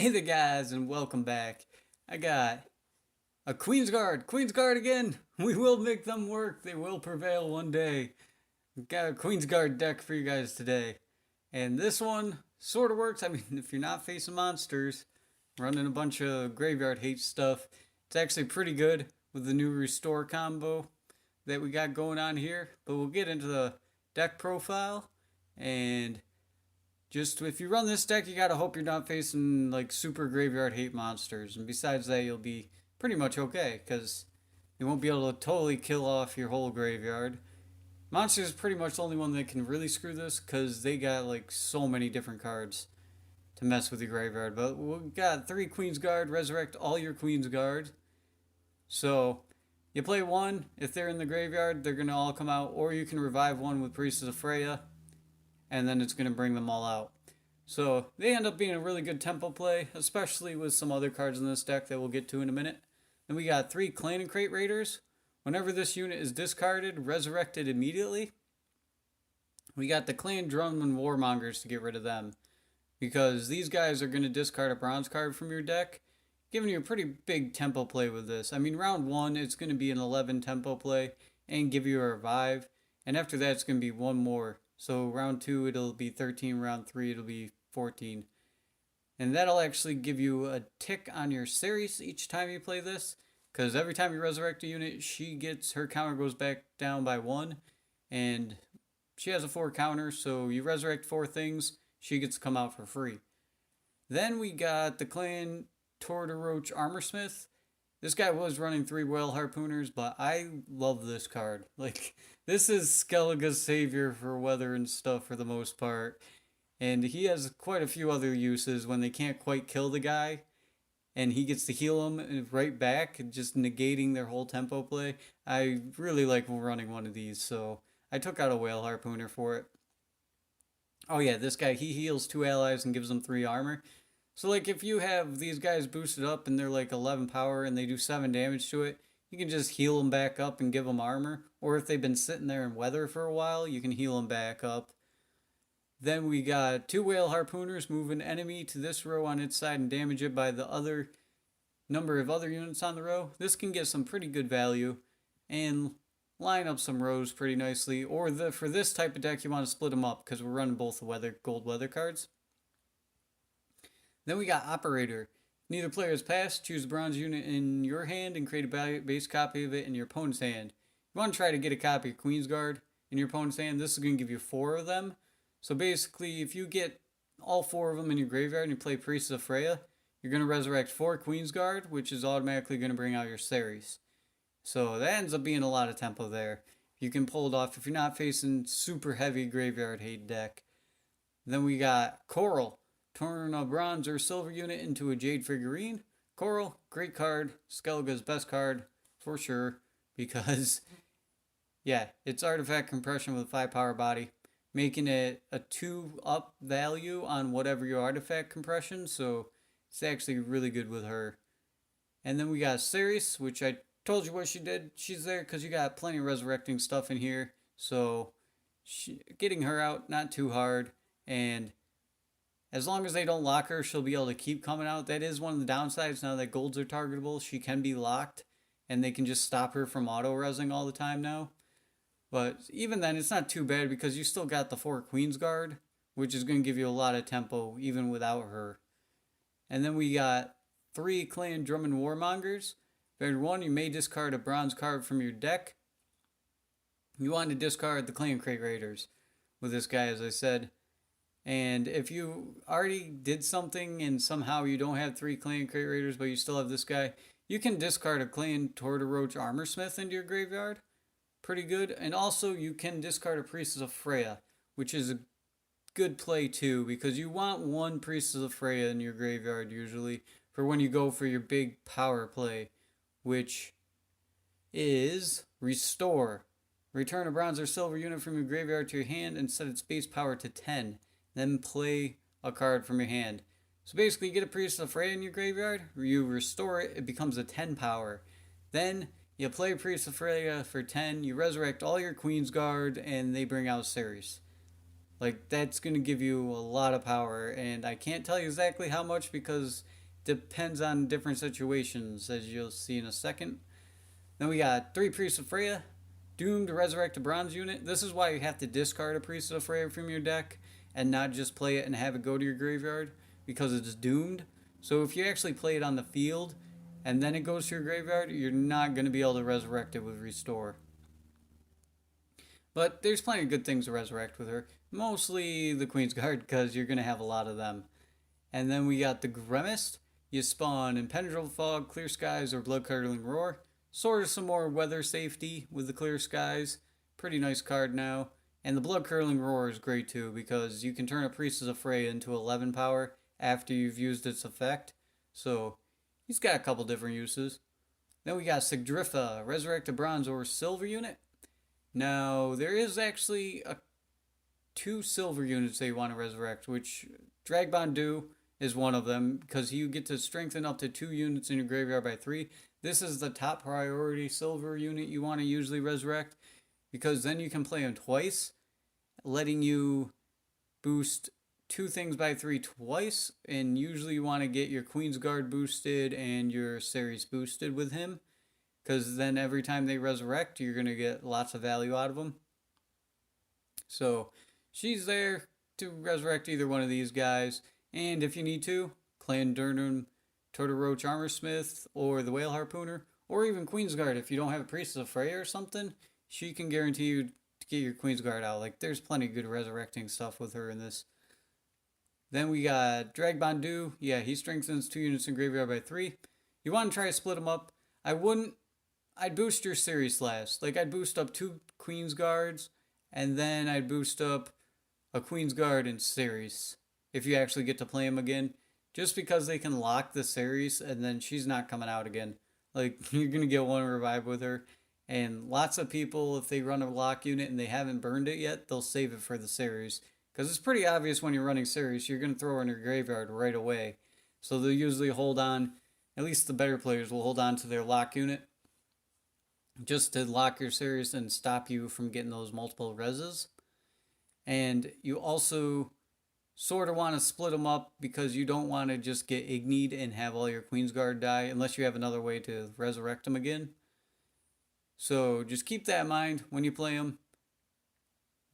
Hey there guys and welcome back. I got a QueensGuard again. We will make them work. They will prevail one day. Got a QueensGuard deck for you guys today. And this one sort of works. I mean, if you're not facing monsters, running a bunch of graveyard hate stuff, it's actually pretty good with the new restore combo that we got going on here. But we'll get into the deck profile and just if you run this deck, you gotta hope you're not facing like super graveyard hate monsters. And besides that, you'll be pretty much okay because you won't be able to totally kill off your whole graveyard. Monsters is pretty much the only one that can really screw this because they got like so many different cards to mess with your graveyard. But we got 3 Queen's Guard, resurrect all your Queen's Guard. So you play one, if they're in the graveyard, they're gonna all come out, or you can revive one with Priestess of Freya and then it's going to bring them all out. So they end up being a really good tempo play, especially with some other cards in this deck that we'll get to in a minute. Then we got 3 Clan and Crate Raiders. Whenever this unit is discarded, resurrected immediately. We got the Clan Drum and Warmongers to get rid of them, because these guys are going to discard a bronze card from your deck, giving you a pretty big tempo play with this. I mean, round 1, it's going to be an 11 tempo play and give you a revive. And after that, it's going to be one more. So round 2, it'll be 13. Round 3, it'll be 14. And that'll actually give you a tick on your series each time you play this. Because every time you resurrect a unit, her counter goes back down by 1. And she has a 4 counter, so you resurrect 4 things, she gets to come out for free. Then we got the Clan Tortoroach Armorsmith. This guy was running 3 Whale Harpooners, but I love this card. Like, this is Skellige's savior for weather and stuff for the most part. And he has quite a few other uses when they can't quite kill the guy. And he gets to heal them right back, just negating their whole tempo play. I really like running one of these, so I took out a Whale Harpooner for it. Oh yeah, this guy, he heals 2 allies and gives them 3 armor. So like if you have these guys boosted up and they're like 11 power and they do 7 damage to it, you can just heal them back up and give them armor. Or if they've been sitting there in weather for a while, you can heal them back up. Then we got 2 Whale Harpooners, move an enemy to this row on its side and damage it by the other number of other units on the row. This can get some pretty good value and line up some rows pretty nicely. Or for this type of deck, you want to split them up because we're running both the gold weather cards. Then we got Operator. Neither player has passed. Choose a bronze unit in your hand and create a base copy of it in your opponent's hand. You want to try to get a copy of QueensGuard in your opponent's hand. This is going to give you 4 of them. So basically, if you get all 4 of them in your graveyard and you play Priestess of Freya, you're going to resurrect 4 QueensGuard, which is automatically going to bring out your Ceres. So that ends up being a lot of tempo there. You can pull it off if you're not facing super heavy graveyard hate deck. Then we got Coral. Turn a bronze or silver unit into a jade figurine. Coral, great card. Skellige's best card for sure because, yeah, it's artifact compression with 5 power body, making it a 2 up value on whatever your artifact compression. So it's actually really good with her. And then we got Ceres, which I told you what she did. She's there because you got plenty of resurrecting stuff in here. So getting her out, not too hard. And as long as they don't lock her, she'll be able to keep coming out. That is one of the downsides now that golds are targetable. She can be locked, and they can just stop her from auto-resing all the time now. But even then, it's not too bad because you still got the 4 Queen's Guard, which is going to give you a lot of tempo even without her. And then we got 3 Clan Drum and Warmongers. Favorite 1, you may discard a bronze card from your deck. You want to discard the Clan Crate Raiders with this guy, as I said. And if you already did something and somehow you don't have 3 Clan Crate Raiders, but you still have this guy, you can discard a Clan Tortoroach Armorsmith into your graveyard. Pretty good. And also you can discard a Priestess of Freya, which is a good play too, because you want 1 Priestess of Freya in your graveyard usually for when you go for your big power play, which is Restore. Return a bronze or silver unit from your graveyard to your hand and set its base power to 10. Then play a card from your hand. So basically, you get a Priestess of Freya in your graveyard, you restore it, it becomes a 10 power. Then you play Priestess of Freya for 10, you resurrect all your Queen's Guard, and they bring out Ceres. Like, that's going to give you a lot of power, and I can't tell you exactly how much because it depends on different situations, as you'll see in a second. Then we got 3 Priests of Freya, doomed to resurrect a bronze unit. This is why you have to discard a Priest of Freya from your deck and not just play it and have it go to your graveyard, because it's doomed. So if you actually play it on the field and then it goes to your graveyard, you're not going to be able to resurrect it with Restore. But there's plenty of good things to resurrect with her. Mostly the QueensGuard, because you're going to have a lot of them. And then we got the Gremist. You spawn Impenetrable Fog, Clear Skies, or Blood-Curdling Roar. Sort of some more weather safety with the Clear Skies. Pretty nice card now. And the Blood-Curdling Roar is great too, because you can turn a Priestess of Freya into 11 power after you've used its effect. So he's got a couple different uses. Then we got Sigdrifa, resurrect a bronze or silver unit. Now, there is actually 2 silver units they want to resurrect, which Dragbond Do is one of them, because you get to strengthen up to 2 units in your graveyard by 3. This is the top priority silver unit you want to usually resurrect, because then you can play them twice, letting you boost 2 things by 3 twice, and usually you want to get your QueensGuard boosted and your Ceres boosted with him, because then every time they resurrect, you're going to get lots of value out of them. So she's there to resurrect either one of these guys. And if you need to, Clan Durnham, Turtle Roach Armorsmith, or the Whale Harpooner, or even QueensGuard. If you don't have a Priestess of Freya or something, she can guarantee you to get your QueensGuard out. Like, there's plenty of good resurrecting stuff with her in this. Then we got Dragbond Do. Yeah, he strengthens 2 units in graveyard by 3. You want to try to split them up. I'd boost your Ceres last. Like, I'd boost up 2 QueensGuards, and then I'd boost up a QueensGuard and Ceres, if you actually get to play them again. Just because they can lock the Ceres, and then she's not coming out again. Like, you're going to get 1 revive with her. And lots of people, if they run a lock unit and they haven't burned it yet, they'll save it for the Ceres. Because it's pretty obvious when you're running Ceres, you're going to throw her in your graveyard right away. So they'll usually hold on, at least the better players will hold on to their lock unit, just to lock your Ceres and stop you from getting those multiple reses. And you also sort of want to split them up, because you don't want to just get ignied and have all your QueensGuard die, unless you have another way to resurrect them again. So just keep that in mind when you play them.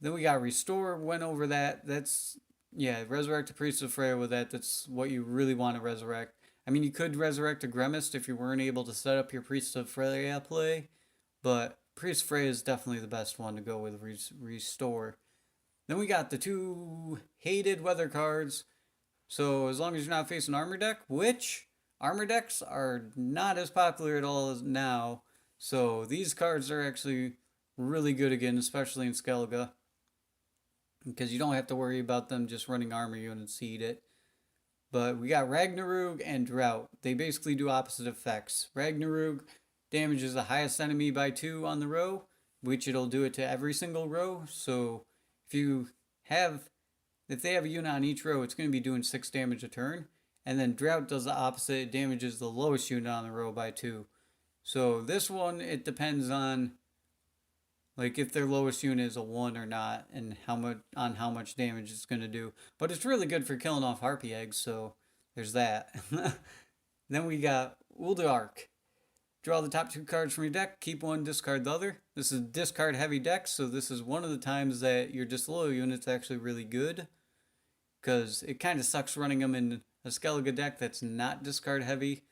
Then we got Restore, went over that. That's, yeah, resurrect a Priest of Freya with that. That's what you really want to resurrect. I mean, you could resurrect a Gremist if you weren't able to set up your Priest of Freya play, but Priest of Freya is definitely the best one to go with Restore. Then we got the 2 hated weather cards. So as long as you're not facing armor deck, which armor decks are not as popular at all as now. So these cards are actually really good again, especially in Skellige, because you don't have to worry about them just running armor units to eat it. But we got Ragnarug and Drought. They basically do opposite effects. Ragnarug damages the highest enemy by 2 on the row, which it'll do it to every single row. So if they have a unit on each row, it's going to be doing 6 damage a turn. And then Drought does the opposite. It damages the lowest unit on the row by 2. So this one, it depends on, like, if their lowest unit is a 1 or not, and how much damage it's going to do. But it's really good for killing off harpy eggs, so there's that. Then we got Uldark. Draw the top 2 cards from your deck, keep 1, discard the other. This is a discard heavy deck, so this is one of the times that your disloyal unit's actually really good, because it kind of sucks running them in a Skellige deck that's not discard heavy,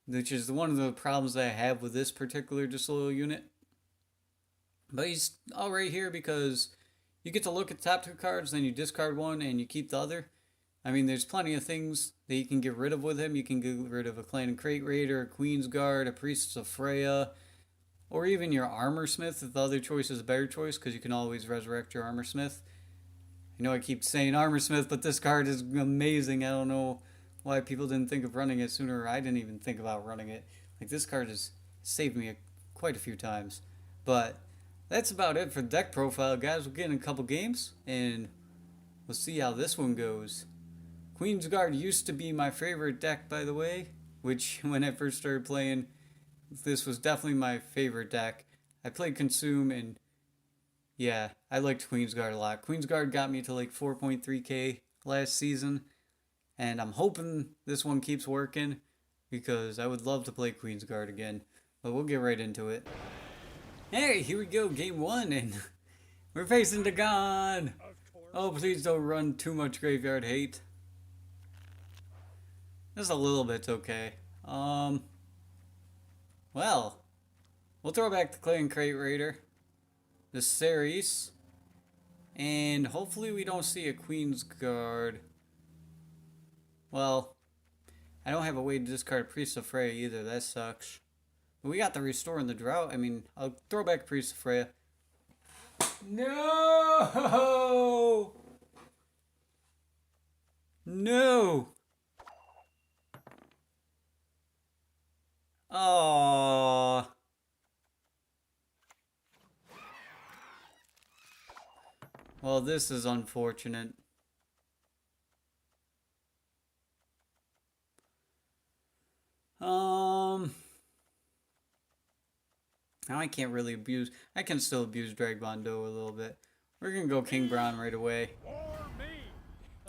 which is one of the problems that I have with this particular disloyal unit. But he's alright here because you get to look at the top 2 cards, then you discard 1 and you keep the other. I mean, there's plenty of things that you can get rid of with him. You can get rid of a Clan and Crate Raider, a QueensGuard, a Priestess of Freya, or even your Armorsmith if the other choice is a better choice, because you can always resurrect your Armorsmith. I know I keep saying Armorsmith, but this card is amazing. I don't know why people didn't think of running it sooner. I didn't even think about running it. Like, this card has saved me quite a few times. But that's about it for deck profile, guys. We'll get in a couple games, and we'll see how this one goes. QueensGuard used to be my favorite deck, by the way, which, when I first started playing, this was definitely my favorite deck. I played Consume, and Yeah, I liked QueensGuard a lot. QueensGuard got me to like 4.3k last season, and I'm hoping this one keeps working because I would love to play QueensGuard again. But we'll get right into it. Hey, here we go, game one, and we're facing Dagon. Oh, please don't run too much graveyard hate. Just a little bit's okay. Well, we'll throw back the Clay and Crate Raider, the Ceres, and hopefully we don't see a QueensGuard. Well, I don't have a way to discard Priest of Freya either. That sucks. But we got the Restore and the Drought. I mean, I'll throw back Priest of Freya. No! No! Oh. Well, this is unfortunate. Now I can't really abuse. I can still abuse Dragbondo a little bit. We're gonna go King Brown right away.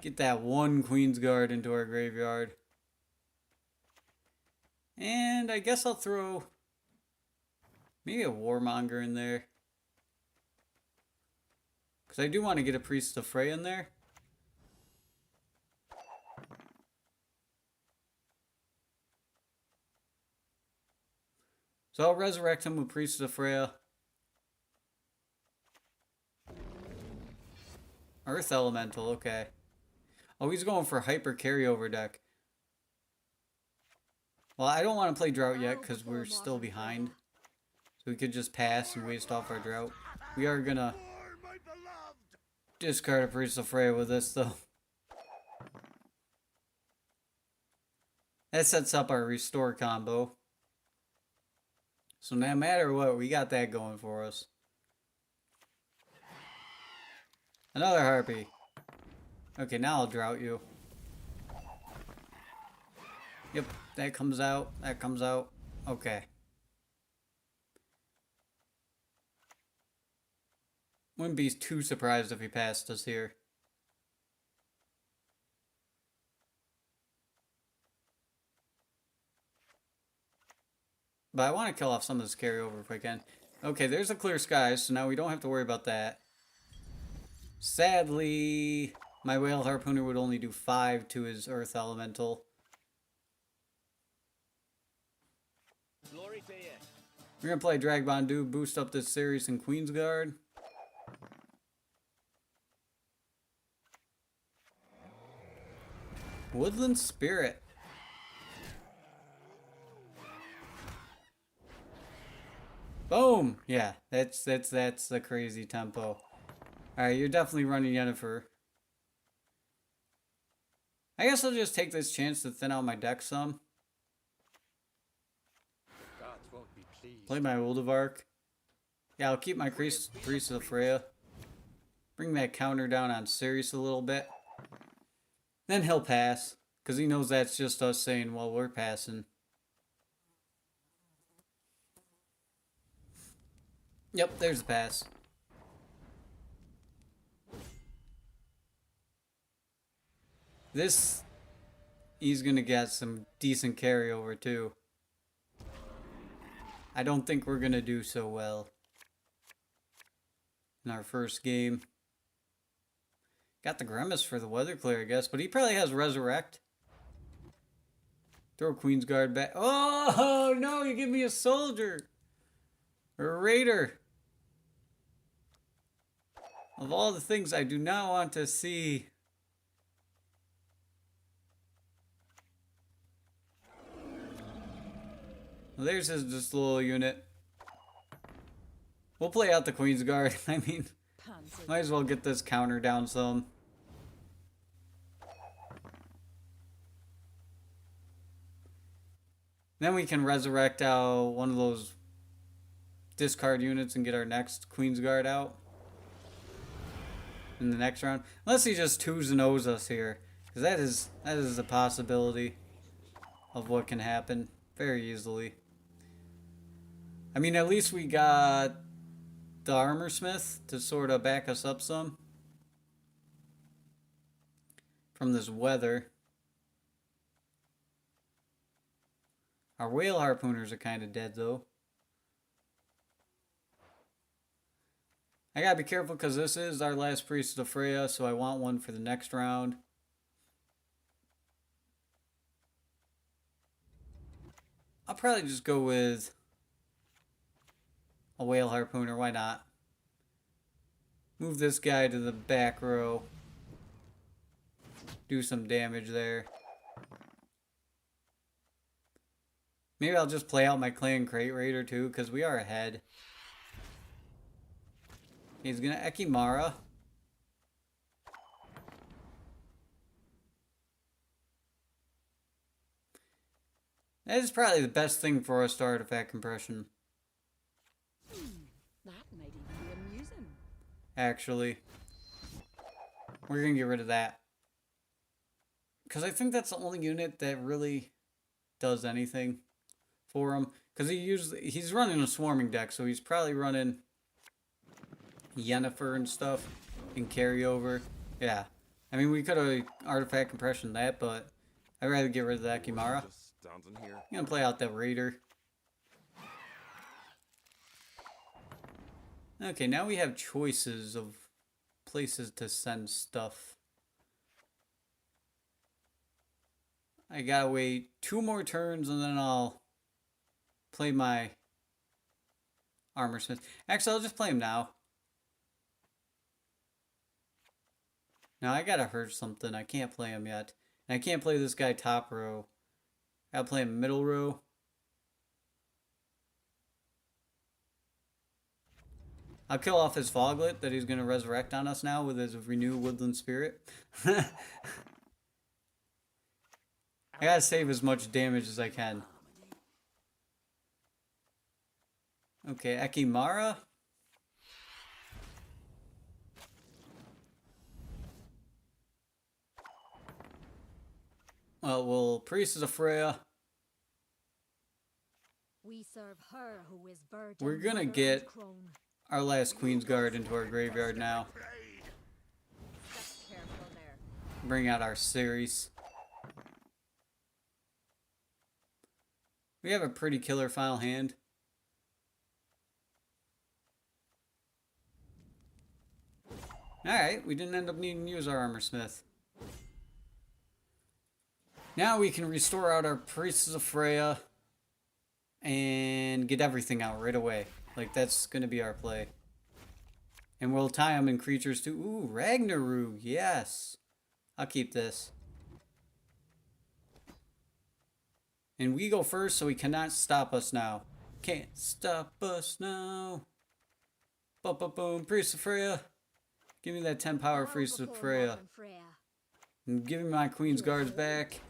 Get that one QueensGuard into our graveyard. And I guess I'll throw maybe a Warmonger in there. Because I do want to get a Priest of Freya in there. So I'll resurrect him with Priest of Freya. Earth Elemental, okay. Oh, he's going for Hyper Carryover deck. Well, I don't want to play Drought yet because we're still behind. So we could just pass and waste off our Drought. We are going to discard a Priest of Freya with this, though. That sets up our Restore combo. So no matter what, we got that going for us. Another Harpy. Okay, now I'll Drought you. Yep, that comes out. That comes out. Okay. Wouldn't be too surprised if he passed us here. But I want to kill off some of this carryover if I can. Okay, there's a clear sky, so now we don't have to worry about that. Sadly, my Whale Harpooner would only do 5 to his Earth Elemental. We're going to play Dragbondu, boost up this Ceres and QueensGuard. Woodland Spirit. Boom! Yeah, that's a crazy tempo. Alright, you're definitely running Yennefer. I guess I'll just take this chance to thin out my deck some. Play my Uldivark. Yeah, I'll keep my Priest of Freya. Bring that counter down on Ceres a little bit. Then he'll pass. Because he knows that's just us saying, well, we're passing. Yep, there's the pass. This, he's going to get some decent carryover too. I don't think we're going to do so well in our first game. Got the Grimace for the Weather Clear, I guess, but he probably has Resurrect. Throw QueensGuard back. Oh, no, you give me a Soldier. Or a Raider. Of all the things I do not want to see. Well, there's his disloyal unit. We'll play out the QueensGuard. I mean, might as well get this counter down some. Then we can resurrect out one of those discard units and get our next QueensGuard out in the next round. Unless he just 2s and O's us here. Because that is a possibility of what can happen very easily. I mean, at least we got the armor smith to sort of back us up some from this weather. Our whale harpooners are kind of dead though. I gotta be careful because this is our last priestess of Freya, so I want one for the next round. I'll probably just go with a whale harpooner, why not? Move this guy to the back row. Do some damage there. Maybe I'll just play out my clan crate raider too, because we are ahead. He's gonna Ekimara. That is probably the best thing for us to artifact compression. That might even be amusing. Actually, we're gonna get rid of that. Because I think that's the only unit that really does anything for him. Because he's running a swarming deck, so he's probably running Yennefer and stuff and carryover. Yeah. I mean, we could have artifact compression that, but I'd rather get rid of that Kimara. I'm gonna play out that Raider. Okay, now we have choices of places to send stuff. I gotta wait 2 more turns and then I'll play my armor smith. Actually, I'll just play him now. Now I gotta hurt something. I can't play him yet. And I can't play this guy top row. I gotta play him middle row. I'll kill off his Foglet that he's gonna resurrect on us now with his renewed woodland spirit. I gotta save as much damage as I can. Okay, Ekimara. Well, priestess of Freya. We serve her who is virgin. We're gonna get our last QueensGuard into our graveyard now. Careful there. Bring out our series. We have a pretty killer final hand. Alright, we didn't end up needing to use our armor smith. Now we can restore out our priestess of Freya and get everything out right away. Like, that's gonna be our play. And we'll tie them in creatures too. Ooh, Ragnarok, yes. I'll keep this. And we go first, so he cannot stop us now. Can't stop us now. Boom, boom, boom. Priest of Freya. Give me that 10 power Priest of Freya. And give me my Queen's Guards back.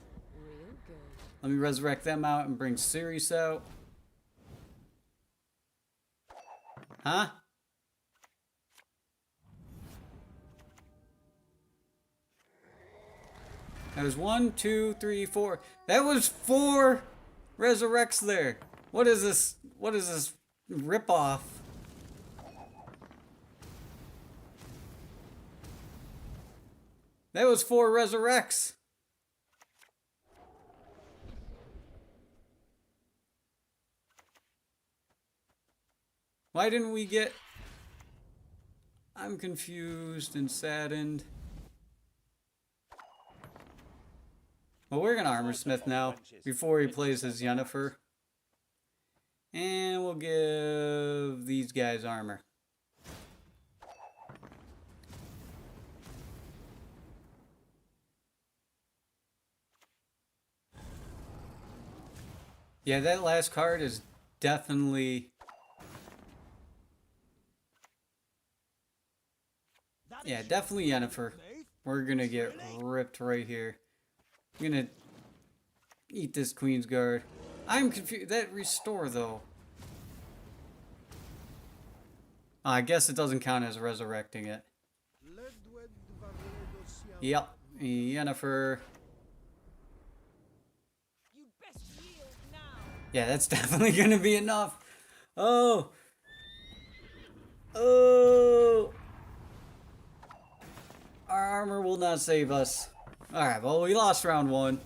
Let me resurrect them out and bring Sirius out. Huh? That was 1, 2, 3, 4. That was 4 resurrects there. What is this? What is this ripoff? That was 4 resurrects. Why didn't we get... I'm confused and saddened. Well, we're gonna armor smith now before he plays his Yennefer. And we'll give these guys armor. Yeah, that last card is definitely... Yeah, definitely Yennefer. We're gonna get ripped right here. I'm gonna eat this Queen's Guard. I'm confused. That restore, though. I guess it doesn't count as resurrecting it. Yep. Yennefer. Yeah, that's definitely gonna be enough. Oh! Oh! Our armor will not save us. Alright, well, we lost round 1.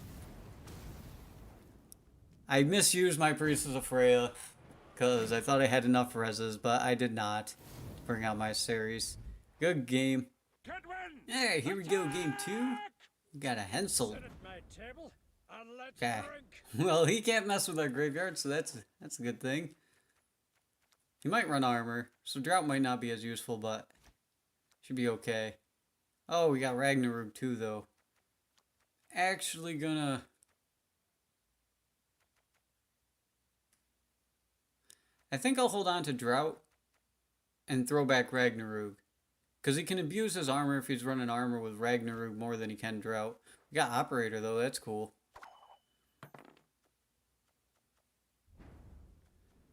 I misused my priestess of Freya because I thought I had enough reses, but I did not bring out my series. Good game. Hey, here we go, game 2. We got a Hensel. Okay. Well, he can't mess with our graveyard, so that's a good thing. He might run armor, so drought might not be as useful, but should be okay. Oh, we got Ragnarok too, though. Actually gonna... I think I'll hold on to drought and throw back Ragnarok. Because he can abuse his armor if he's running armor with Ragnarok more than he can drought. We got operator, though. That's cool.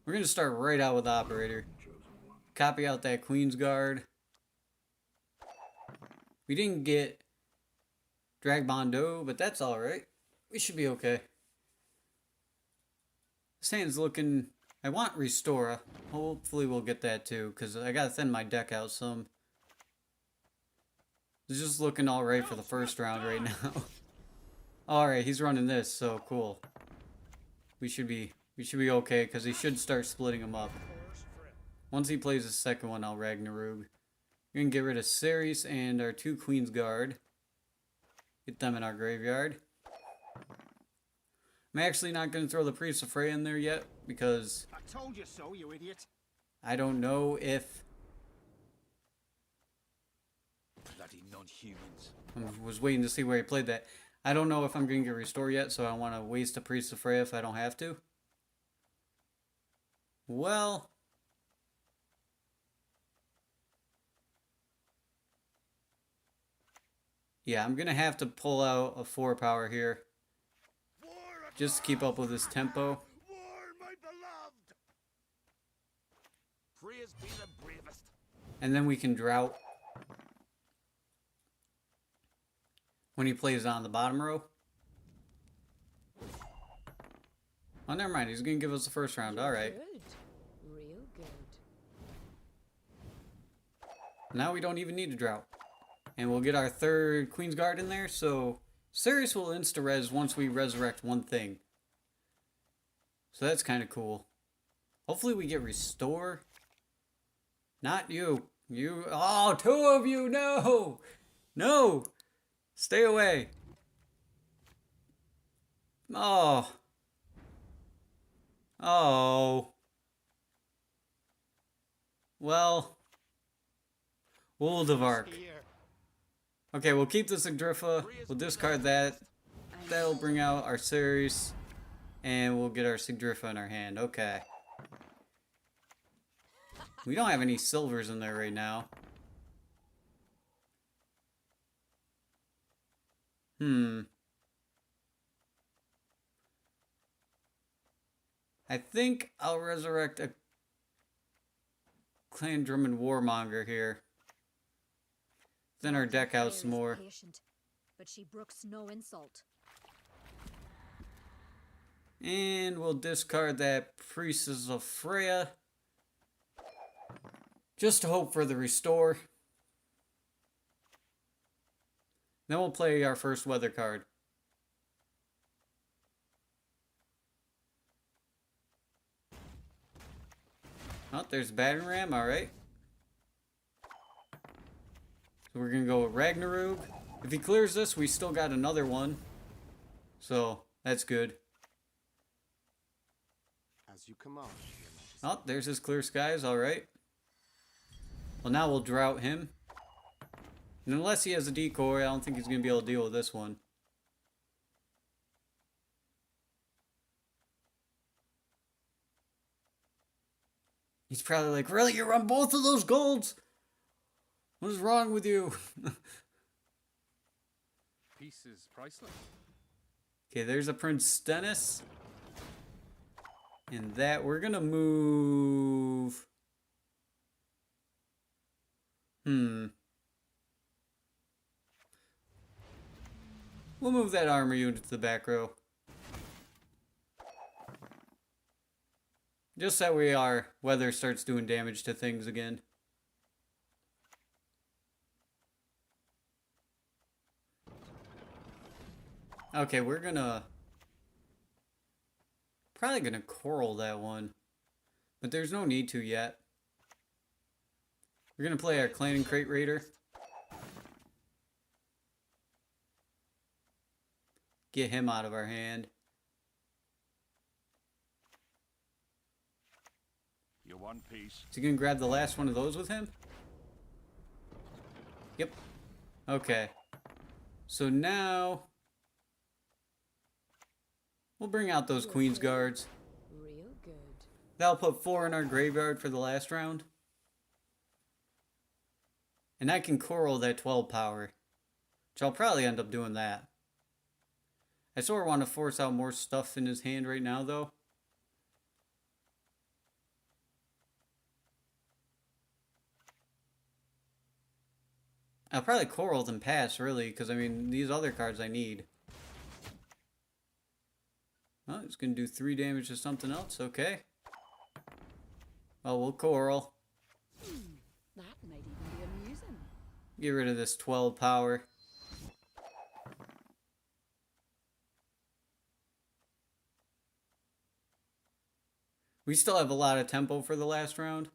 We're going to start right out with operator. Copy out that QueensGuard. We didn't get Dragbondo, but that's alright. We should be okay. This hand's looking... I want Restora. Hopefully we'll get that too, because I gotta thin my deck out some. It's just looking alright for the first round right now. Alright, he's running this, so cool. We should be okay, because he should start splitting them up. Once he plays the second one, I'll Ragnarok. We're gonna get rid of Ceres and our 2 QueensGuard. Get them in our graveyard. I'm actually not going to throw the Priest of Freya in there yet, because... I told you so, you idiot. I don't know if... Bloody non-humans. I was waiting to see where he played that. I don't know if I'm going to get Restore yet, so I don't want to waste a Priest of Freya if I don't have to. Well... yeah, I'm going to have to pull out a 4 power here. Just to keep up with his tempo. War, my beloved. Praise be the bravest. And then we can drought. When he plays on the bottom row. Oh, never mind. He's going to give us the first round. Alright. Good. Real good. Now we don't even need to drought. And we'll get our 3rd QueensGuard in there, so... Ceres will insta-res once we resurrect one thing. So that's kind of cool. Hopefully we get Restore. Not you. You... oh, 2 of you! No! No! Stay away. Oh. Oh. Well. Woldevark. Okay, we'll keep the Sigdrifa, we'll discard that, that'll bring out our Ceres, and we'll get our Sigdrifa in our hand, okay. We don't have any silvers in there right now. I think I'll resurrect a Clan Drummond Warmonger here. Then our deck out some more. Patient, but she brooks no insult. And we'll discard that Priestess of Freya. Just to hope for the Restore. Then we'll play our first weather card. Oh, there's Battering Ram, alright. So we're gonna go with Ragnarok. If he clears this, we still got another one. So, that's good. As you command, Your Majesty. Oh, there's his Clear Skies, alright. Well, now we'll drought him. And unless he has a decoy, I don't think he's gonna be able to deal with this one. He's probably like, really? You run both of those golds? What is wrong with you? Peace is priceless. Okay, there's a Prince Stennis. And that, we're gonna move... We'll move that armor unit to the back row. Just that way our weather starts doing damage to things again. Okay, we're gonna... Probably gonna coral that one. But there's no need to yet. We're gonna play our Clan and Crate Raider. Get him out of our hand. You're one piece. Is he gonna grab the last one of those with him? Yep. Okay. So now... We'll bring out those QueensGuards. Real good. That'll put 4 in our graveyard for the last round. And I can coral that 12 power. Which I'll probably end up doing that. I sort of want to force out more stuff in his hand right now, though. I'll probably coral then pass, really, because, I mean, these other cards I need. Oh, it's going to do 3 damage to something else. Okay. Well, we'll coral. That might even be amusing. Get rid of this 12 power. We still have a lot of tempo for the last round.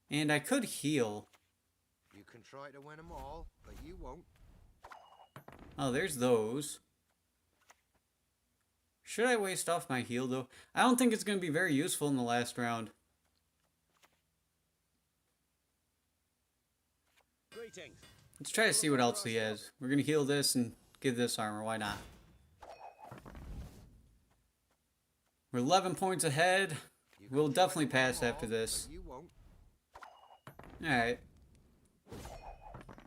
And I could heal. You can try to win them all, but you won't. Oh, there's those. Should I waste off my heal, though? I don't think it's going to be very useful in the last round. Greetings. Let's try to see what else he has. We're going to heal this and give this armor. Why not? We're 11 points ahead. We'll definitely pass after this. You won't. Alright.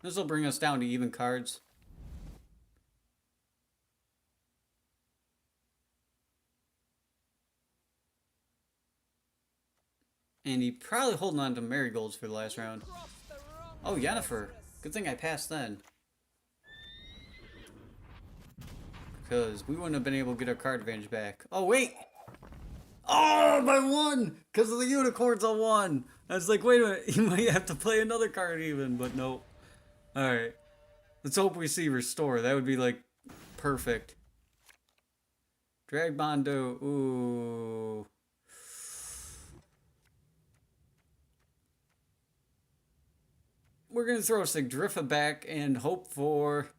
This will bring us down to even cards. And he probably holding on to marigolds for the last round. Oh, Yennefer. Good thing I passed then. Because we wouldn't have been able to get our card advantage back. Oh, wait! Oh, by 1! Because of the unicorns I won! I was like, wait a minute, you might have to play another card even, but no. Alright. Let's hope we see Restore. That would be, like, perfect. Drag Bondo. Ooh. We're going to throw Sigdrifa back and hope for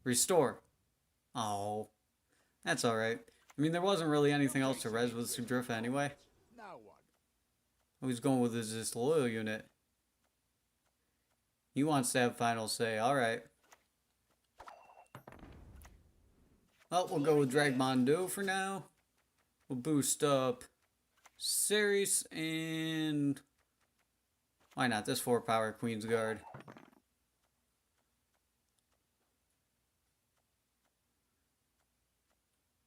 Restore. Oh. That's alright. I mean, there wasn't really anything else to res with Sigdrifa anyway. No one. I was going with his disloyal unit. He wants to have final say. Alright. Well, we'll go with Dragmondo for now. We'll boost up Ceres and... Why not? This 4 power QueensGuard.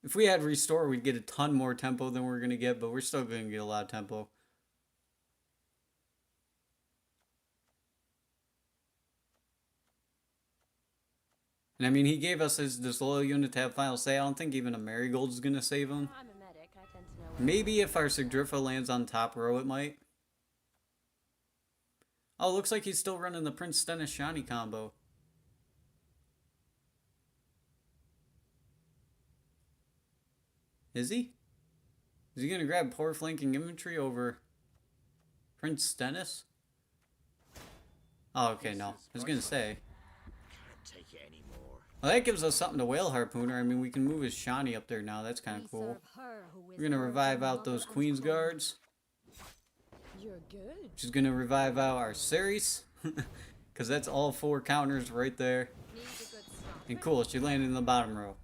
If we had Restore, we'd get a ton more tempo than we're going to get, but we're still going to get a lot of tempo. And I mean, he gave us his disloyal unit to have final say. I don't think even a Marigold is going to save him. I'm a medic. I tend to know. Maybe if our Sigdrifa lands on top row, it might. Oh, looks like he's still running the Prince Stennis Shani combo. Is he? Is he going to grab poor flanking infantry over Prince Stennis? Oh, okay, no. I was going to say. Can't take it anymore. Well, that gives us something to Whale Harpooner. I mean, we can move his Shani up there now. That's kind of cool. We're going to revive out those QueensGuards. You're good. She's going to revive out our Ceres. Because that's all 4 counters right there. Needs a good stop. And cool, she landed in the bottom row.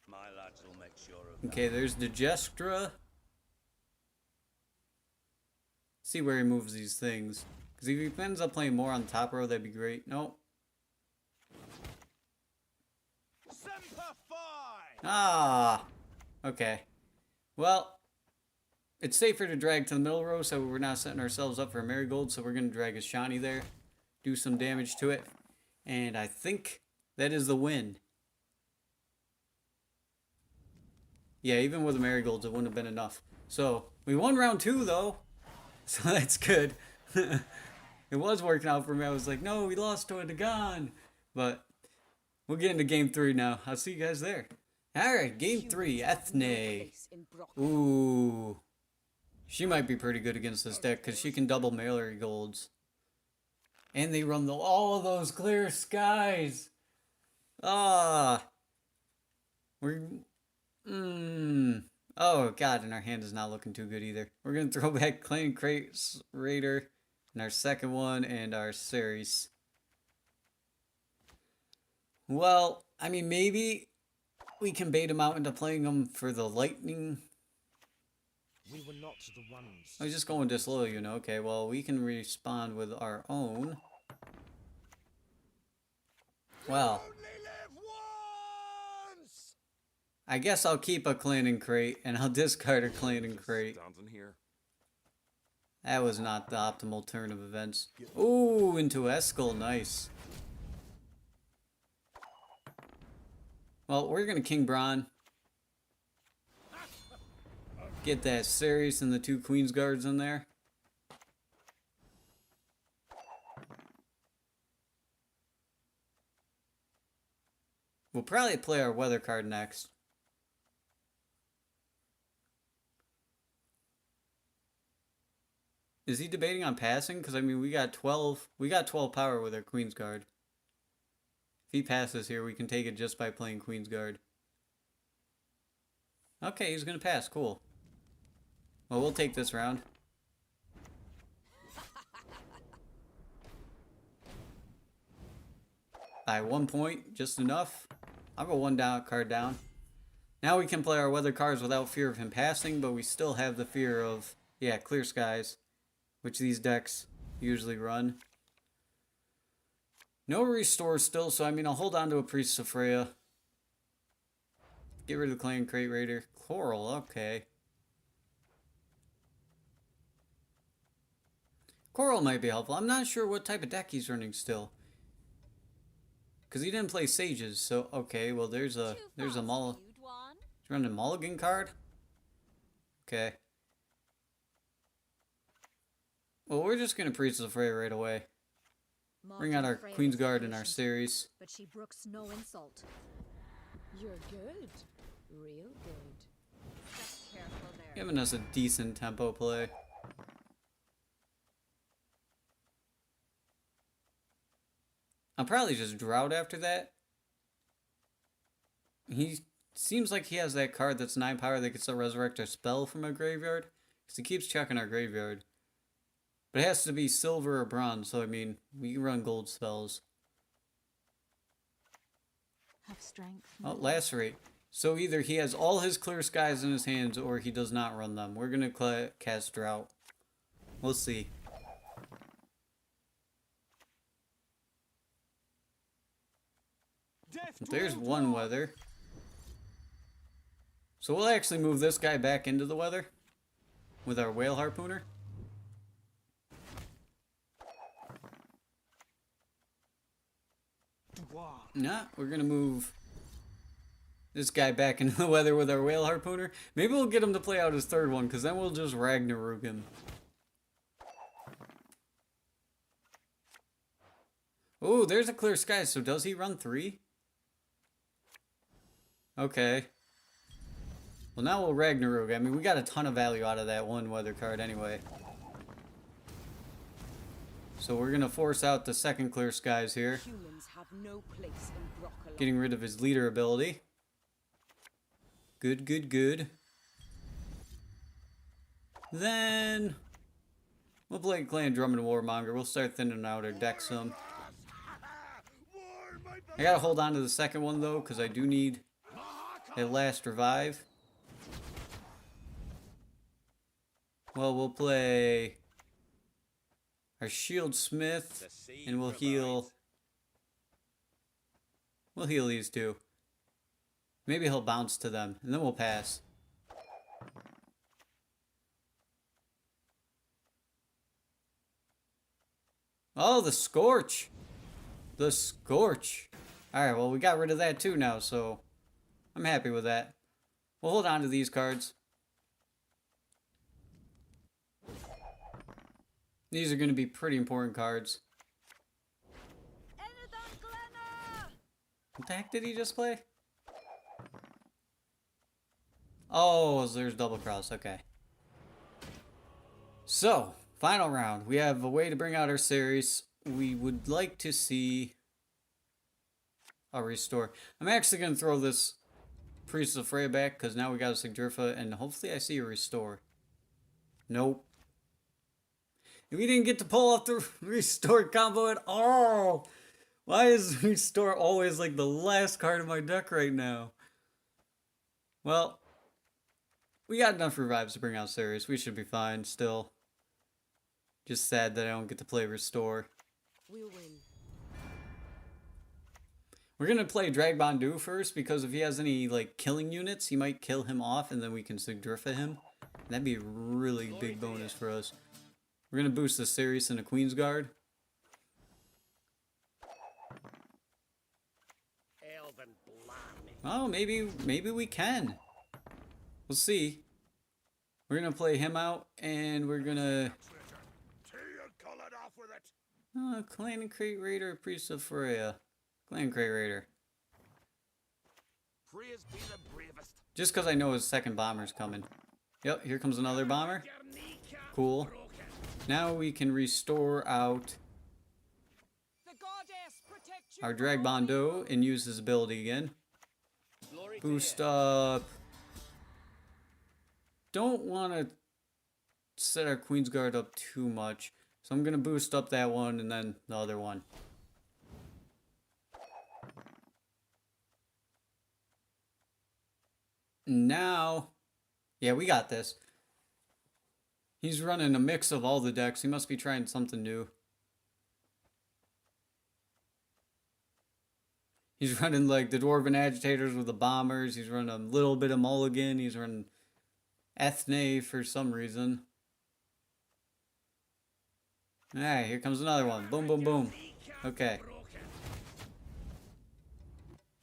My lads will make sure of that. Okay, there's Digestra. See where he moves these things. Because if he ends up playing more on the top row, that'd be great. Nope. Semper Fi! Ah! Okay. Well, it's safer to drag to the middle row, so we're not setting ourselves up for a Marigold, so we're going to drag a Shani there. Do some damage to it. And I think that is the win. Yeah, even with the Marigolds, it wouldn't have been enough. So, we won round 2, though. So that's good. It was working out for me. I was like, no, we lost to a Dagon. But We'll get into game 3 now. I'll see you guys there. Alright, game 3, Humans have no Ethne. place in Brockle. Ooh. She might be pretty good against this deck because she can double melee golds. And they run all of those clear skies. Ah. We're... Oh, God, and our hand is not looking too good either. We're going to throw back Clan Crate Raider and our second one and our Ceres. Well, I mean, maybe we can bait him out into playing him for the lightning. We were not the ones. I was just going disloyal, you know. Okay, well, we can respond with our own. Well, Only live once! I guess I'll keep a Clan and Crate, and I'll discard a Clan and Crate. Down here. That was not the optimal turn of events. Ooh, into Eskel, nice. Well, we're gonna King Bron. Get that Ceres and the 2 QueensGuards in there. We'll probably play our weather card next. Is he debating on passing? Because I mean, we got 12 power with our QueensGuard. If he passes here, we can take it just by playing QueensGuard. Okay, he's gonna pass. Cool. Well, we'll take this round. By 1 point, just enough. I'll go 1 card down. Now we can play our weather cards without fear of him passing, but we still have the fear of, yeah, clear skies, which these decks usually run. No restore still, so I mean, I'll hold on to a priestess of Freya. Get rid of the Clan Crate Raider. Coral, okay. Coral might be helpful. I'm not sure what type of deck he's running still. Because he didn't play Sages, so okay, well there's a Mulligan. He's running a Mulligan card? Okay. Well, we're just gonna Priestess of Freya right away. Bring out our QueensGuard and our Ceres. But she brooks no insult. You're good. Real good. Just careful there. Giving us a decent tempo play. I'll probably just Drought after that. He seems like he has that card that's 9 power that gets to resurrect a spell from a graveyard. Because he keeps checking our graveyard. But it has to be silver or bronze, so I mean, we can run gold spells. Have strength. Oh, Lacerate. So either he has all his clear skies in his hands or he does not run them. We're going to cast Drought. We'll see. There's one weather. So we'll actually move this guy back into the weather with our whale harpooner. Nah, we're gonna move this guy back into the weather with our whale harpooner. Maybe we'll get him to play out his third one, because then we'll just Ragnarok him. Oh, there's a clear sky. So does he run 3? Okay. Well, now we'll Ragnarok. I mean, we got a ton of value out of that one weather card anyway. So we're going to force out the second clear skies here. Humans have no place in Brockle. Getting rid of his leader ability. Good, good, good. Then we'll play Clan Drummond Warmonger. We'll start thinning out our deck some. I gotta hold on to the second one though, because I do need a last revive. Well, we'll play our Shield Smith, and we'll heal. We'll heal these two. Maybe he'll bounce to them, and then we'll pass. Oh, the Scorch! The Scorch! Alright, well, we got rid of that too now, so I'm happy with that. We'll hold on to these cards. These are going to be pretty important cards. What the heck did he just play? Oh, there's double cross. Okay. So, final round. We have a way to bring out our series. We would like to see a restore. I'm actually going to throw this priestess of Freya back because now we got a Sigdrifa and hopefully I see a restore. Nope. We didn't get to pull off the restore combo at all. Why is restore always like the last card of my deck right now? Well, we got enough revives to bring out series. We should be fine still. Just sad that I don't get to play restore. We'll win. We're gonna play Dragbondu first because if he has any like killing units, he might kill him off and then we can Sigdrifa him. That'd be a really big bonus for us. We're gonna boost the Sirius into QueensGuard. Oh, maybe we can. We'll see. We're gonna play him out and we're gonna Clan and Crate Raider, Priest of Freya. Clan and Crate Raider. Just because I know his second bomber's coming. Yep, here comes another bomber. Cool. Now we can restore out our Dragbondu and use his ability again. Boost up. Don't want to set our QueensGuard up too much. So I'm going to boost up that one and then the other one. Now, yeah, we got this. He's running a mix of all the decks. He must be trying something new. He's running like the Dwarven Agitators with the Bombers. He's running a little bit of Mulligan. He's running Ethne for some reason. Alright, here comes another one. Boom, boom, boom. Okay.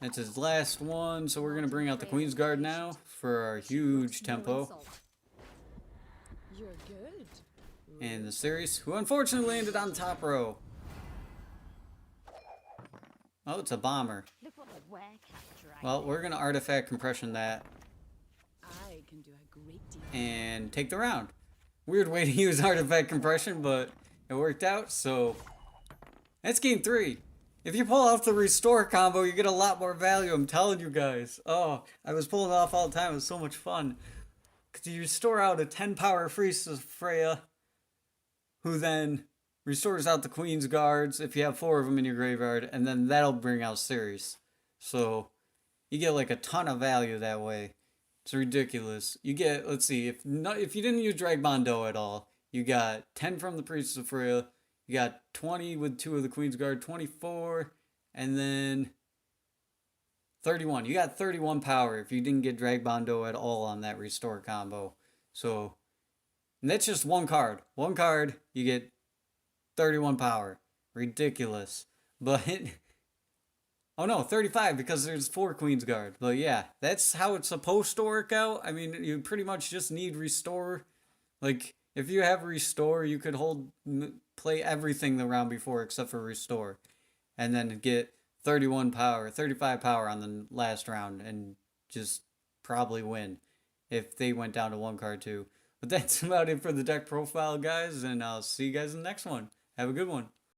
That's his last one, so we're going to bring out the QueensGuard now for our huge tempo. You're good. And the series, who unfortunately landed on the top row. Oh, it's a bomber. Look what the werecat dragged. Well, we're going to artifact compression that I can do a great deal. and take the round. Weird way to use artifact compression, but it worked out, so that's game 3. If you pull off the restore combo, you get a lot more value, I'm telling you guys. Oh, I was pulling it off all the time, it was so much fun. Because you restore out a 10 power priestess Freya, who then restores out the Queen's Guards if you have 4 of them in your graveyard, and then that'll bring out Ceres. So you get like a ton of value that way. It's ridiculous. You get, let's see, if you didn't use Dragbondu at all, you got 10 from the Priestess of Freya, you got 20 with 2 of the Queen's Guard, 24, and then 31. You got 31 power if you didn't get Dragbondu at all on that restore combo. So, and that's just one card. One card, you get 31 power. Ridiculous. But, oh no, 35 because there's 4 Queen's Guard. But yeah, that's how it's supposed to work out. I mean, you pretty much just need restore. Like, if you have restore, you could play everything the round before except for restore. And then get 31 power, 35 power on the last round and just probably win if they went down to 1 card too. But that's about it for the deck profile, guys, and I'll see you guys in the next one. Have a good one.